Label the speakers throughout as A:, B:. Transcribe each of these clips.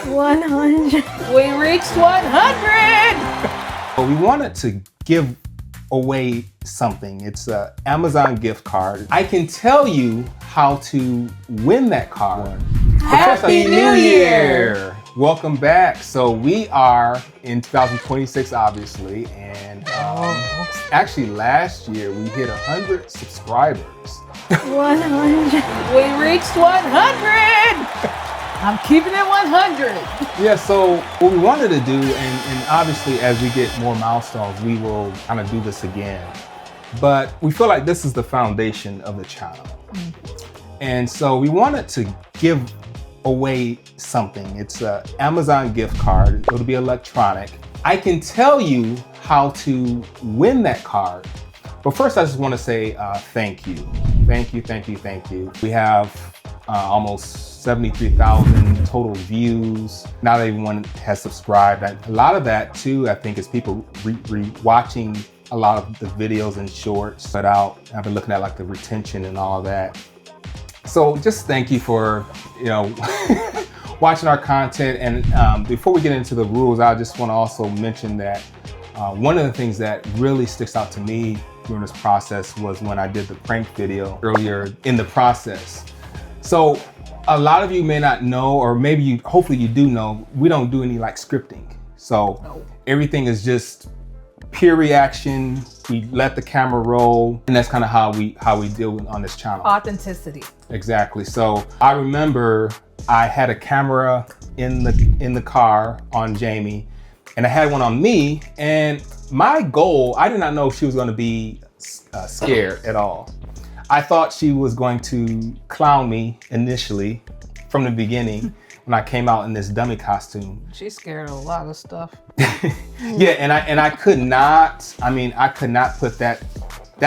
A: 100.
B: We reached 100.
C: But we wanted to give away something. It's an Amazon gift card. I can tell you how to win that card.
B: Happy New Year!
C: Welcome back. So we are in 2026, obviously, and actually last year we hit 100 subscribers.
A: 100.
B: We reached 100. I'm keeping it 100.
C: Yeah, so what we wanted to do, and obviously as we get more milestones, we will kind of do this again. But we feel like this is the foundation of the channel. And so we wanted to give away something. It's an Amazon gift card. It'll be electronic. I can tell you how to win that card. But first, I just want to say thank you. Thank you, thank you, thank you. We have almost 73,000 total views. Not everyone has subscribed. A lot of that too, I think, is people watching a lot of the videos and shorts. But I've been looking at like the retention and all of that. So just thank you for, watching our content. And before we get into the rules, I just want to also mention that one of the things that really sticks out to me during this process was when I did the prank video earlier in the process. So a lot of you may not know, or maybe hopefully you do know, we don't do any like scripting. So everything is just pure reaction. We let the camera roll, and that's kind of how we deal on this channel.
B: Authenticity.
C: Exactly. So I remember I had a camera in the car on Jamie, and I had one on me. And my goal, I did not know she was going to be scared at all. I thought she was going to clown me initially from the beginning when I came out in this dummy costume.
B: She's scared of a lot of stuff.
C: Yeah, and I could not, I could not put that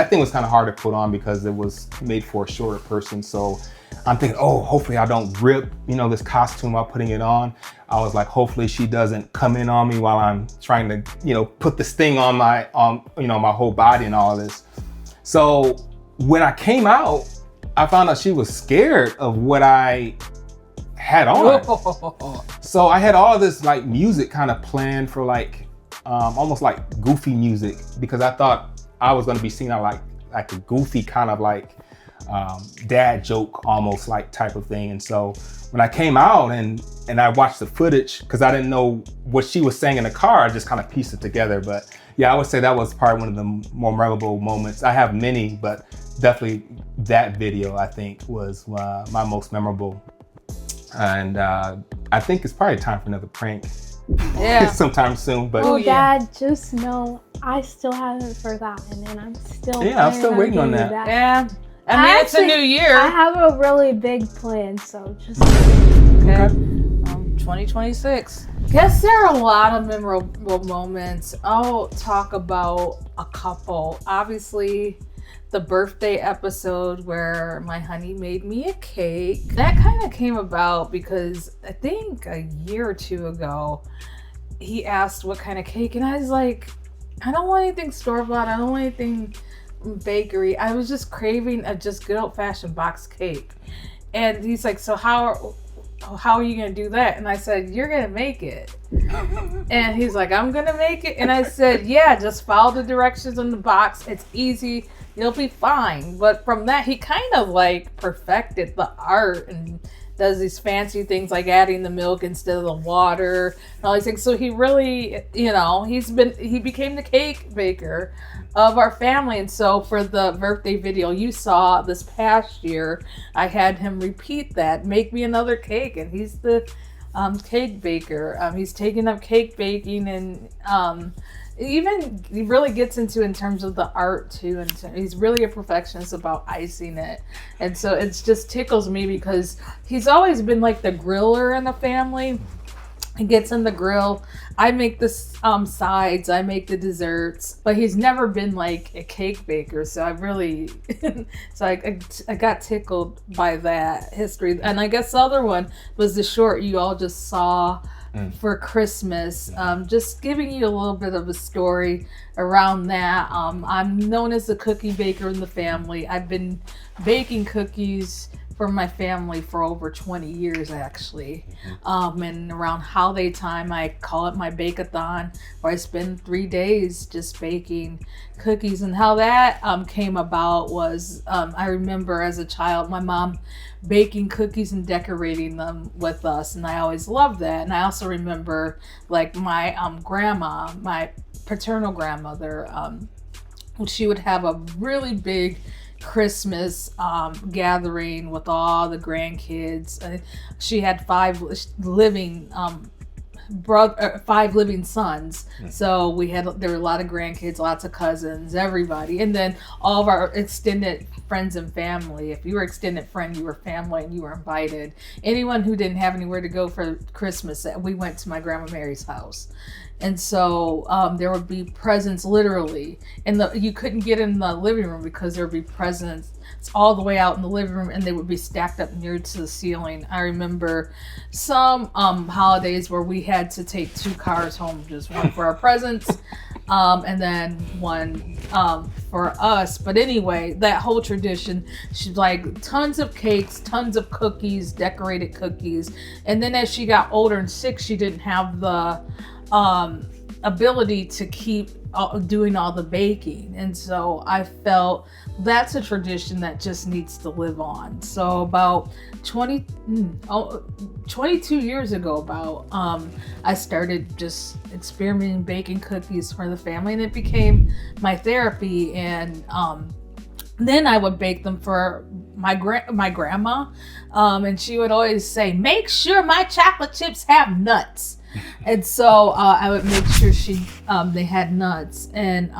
C: thing was kind of hard to put on because it was made for a shorter person. So I'm thinking, oh, hopefully I don't rip, this costume while putting it on. I was like, hopefully she doesn't come in on me while I'm trying to, put this thing on my whole body and all of this. So when I came out, I found out she was scared of what I had on. So I had all this like music kind of planned for like almost like goofy music, because I thought I was going to be seen on like a goofy kind of like dad joke almost like type of thing. And so when I came out and I watched the footage, because I didn't know what she was saying in the car, I just kind of pieced it together. But yeah, I would say that was probably one of the more memorable moments. I have many, but definitely that video I think was my most memorable. And I think it's probably time for another prank.
B: Yeah.
C: Sometime soon. But
A: Dad, just know I still haven't forgotten, and I'm still
C: I'm still waiting on that.
B: Yeah. It's a new year.
A: I have a really big plan, so just
B: okay. 2026. Guess there are a lot of memorable moments. I'll talk about a couple. Obviously, the birthday episode where my honey made me a cake. That kind of came about because I think a year or two ago, he asked what kind of cake, and I was like, I don't want anything store-bought. I don't want anything bakery. I was just craving a just good old-fashioned box cake. And he's like, so how are you gonna do that? And I said, you're gonna make it. And he's like, I'm gonna make it. And I said, yeah, just follow the directions on the box. It's easy. You'll be fine. But from that, he kind of like perfected the art and does these fancy things like adding the milk instead of the water and all these things. So he really, he became the cake baker of our family. And so for the birthday video you saw this past year, I had him repeat that, make me another cake. And he's the cake baker. He's taken up cake baking, and even he really gets into in terms of the art too, and he's really a perfectionist about icing it. And so it's just tickles me because he's always been like the griller in the family. He gets in the grill. I make the sides, I make the desserts, but he's never been like a cake baker. So I really, I got tickled by that history. And I guess the other one was the short you all just saw for Christmas. Just giving you a little bit of a story around that. I'm known as the cookie baker in the family. I've been baking cookies for my family for over 20 years actually. And around holiday time, I call it my bake-a-thon, where I spend 3 days just baking cookies. And how that came about was, I remember as a child, my mom baking cookies and decorating them with us, and I always loved that. And I also remember like my grandma, my paternal grandmother, she would have a really big Christmas gathering with all the grandkids. She had 5 living sons, so there were a lot of grandkids, lots of cousins, everybody, and then all of our extended friends and family. If you were extended friend, you were family and you were invited. Anyone who didn't have anywhere to go for Christmas, we went to my grandma Mary's house. And so there would be presents literally, and you couldn't get in the living room because there would be presents all the way out in the living room, and they would be stacked up near to the ceiling. I remember some holidays where we had to take 2 cars home, just one for our presents, and then one for us. But anyway, that whole tradition, she like tons of cakes, tons of cookies, decorated cookies. And then as she got older and sick, she didn't have the ability to keep doing all the baking, and so I felt that's a tradition that just needs to live on. So about 22 years ago, I started just experimenting baking cookies for the family, and it became my therapy. And then I would bake them for my grandma, and she would always say, "Make sure my chocolate chips have nuts." And so I would make sure they had nuts. And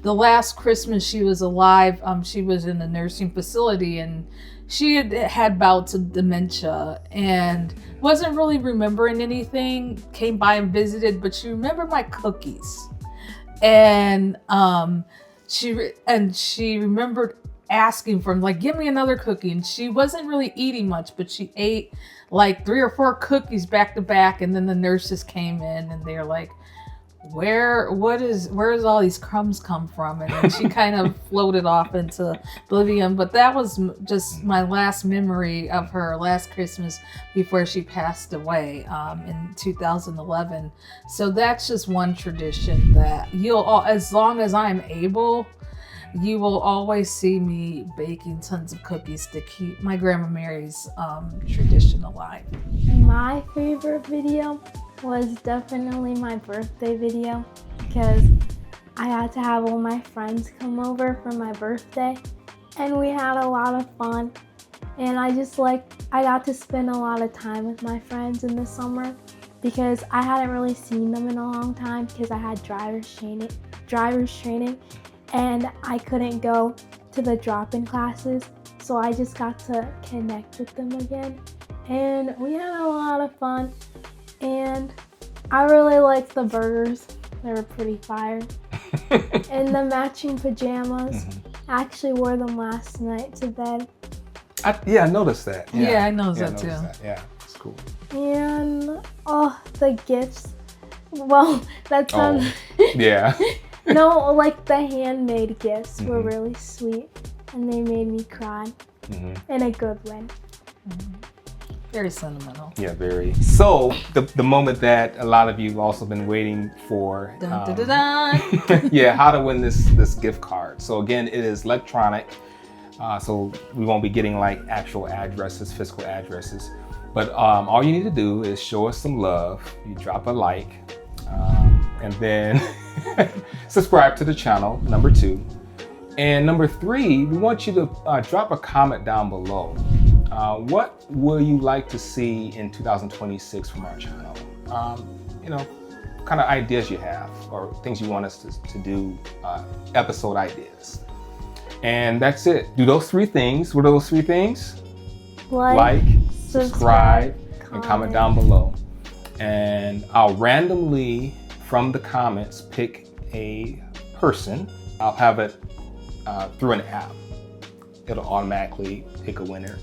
B: the last Christmas she was alive, she was in a nursing facility, and she had bouts of dementia and wasn't really remembering anything. Came by and visited, but she remembered my cookies, and she remembered asking for them, like, "Give me another cookie." And she wasn't really eating much, but she ate like 3 or 4 cookies back to back. And then the nurses came in and they're like, where's all these crumbs come from? And then she kind of floated off into oblivion. But that was just my last memory of her, last Christmas before she passed away in 2011. So that's just one tradition that as long as I'm able, you will always see me baking tons of cookies to keep my Grandma Mary's tradition alive.
A: My favorite video was definitely my birthday video, because I had to have all my friends come over for my birthday, and we had a lot of fun. And I got to spend a lot of time with my friends in the summer, because I hadn't really seen them in a long time because I had driver's training. And I couldn't go to the drop-in classes, so I just got to connect with them again. And we had a lot of fun, and I really liked the burgers. They were pretty fire. And the matching pajamas. I actually wore them last night to bed.
C: I noticed that.
B: Yeah, I noticed that too.
C: Yeah, it's cool.
A: And the gifts. Well, that sounds...
C: Yeah.
A: No, like the handmade gifts were really sweet, and they made me cry in a good way.
B: Very sentimental.
C: Yeah, very. So the moment that a lot of you have also been waiting for.
B: Dun, dun, dun, dun.
C: Yeah, how to win this gift card. So again, it is electronic. So we won't be getting like actual addresses, physical addresses. But all you need to do is show us some love. You drop a like, and then subscribe to the channel, number 2. And number 3, we want you to drop a comment down below. What will you like to see in 2026 from our channel? Kind of ideas you have or things you want us to do, episode ideas. And that's it. Do those 3 things. What are those 3 things? Like, subscribe, and comment down below. And I'll randomly, from the comments, pick a person. I'll have it through an app. It'll automatically pick a winner.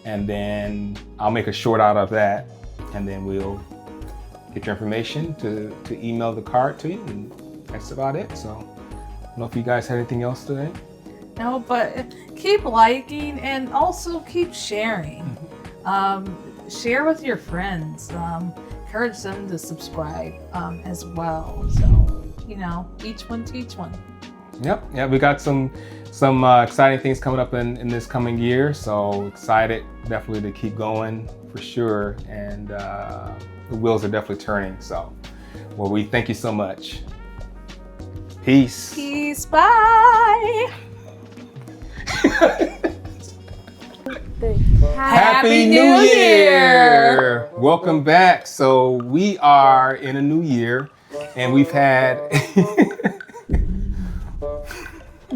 C: And then I'll make a short out of that. And then we'll get your information to email the card to you. And that's about it. So I don't know if you guys had anything else today.
B: No, but keep liking and also keep sharing. Share with your friends. Encourage them to subscribe as well. So, each one teach one.
C: Yep. Yeah, we got some exciting things coming up in this coming year. So excited, definitely to keep going for sure. And the wheels are definitely turning. So, well, we thank you so much. Peace.
B: Peace. Bye.
C: Happy New Year! Welcome back. So we are in a new year, and we've had.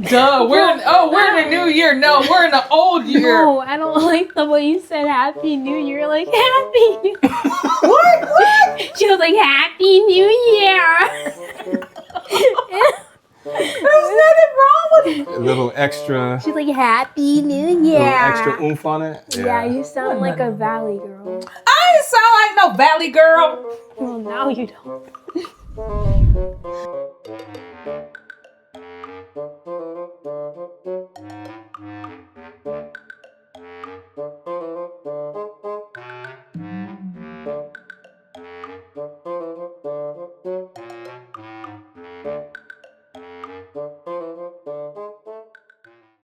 B: Duh, we're in a new year. No, we're in an old year.
A: No, I don't like the way you said Happy New Year. Like, Happy.
B: What?
A: She was like, Happy New Year.
B: There's nothing wrong with it.
C: A little extra.
A: She's like, Happy New Year.
C: Little extra oomph on it.
A: Yeah, you sound like a valley girl.
B: I ain't sound like no valley girl.
A: Well, now you don't.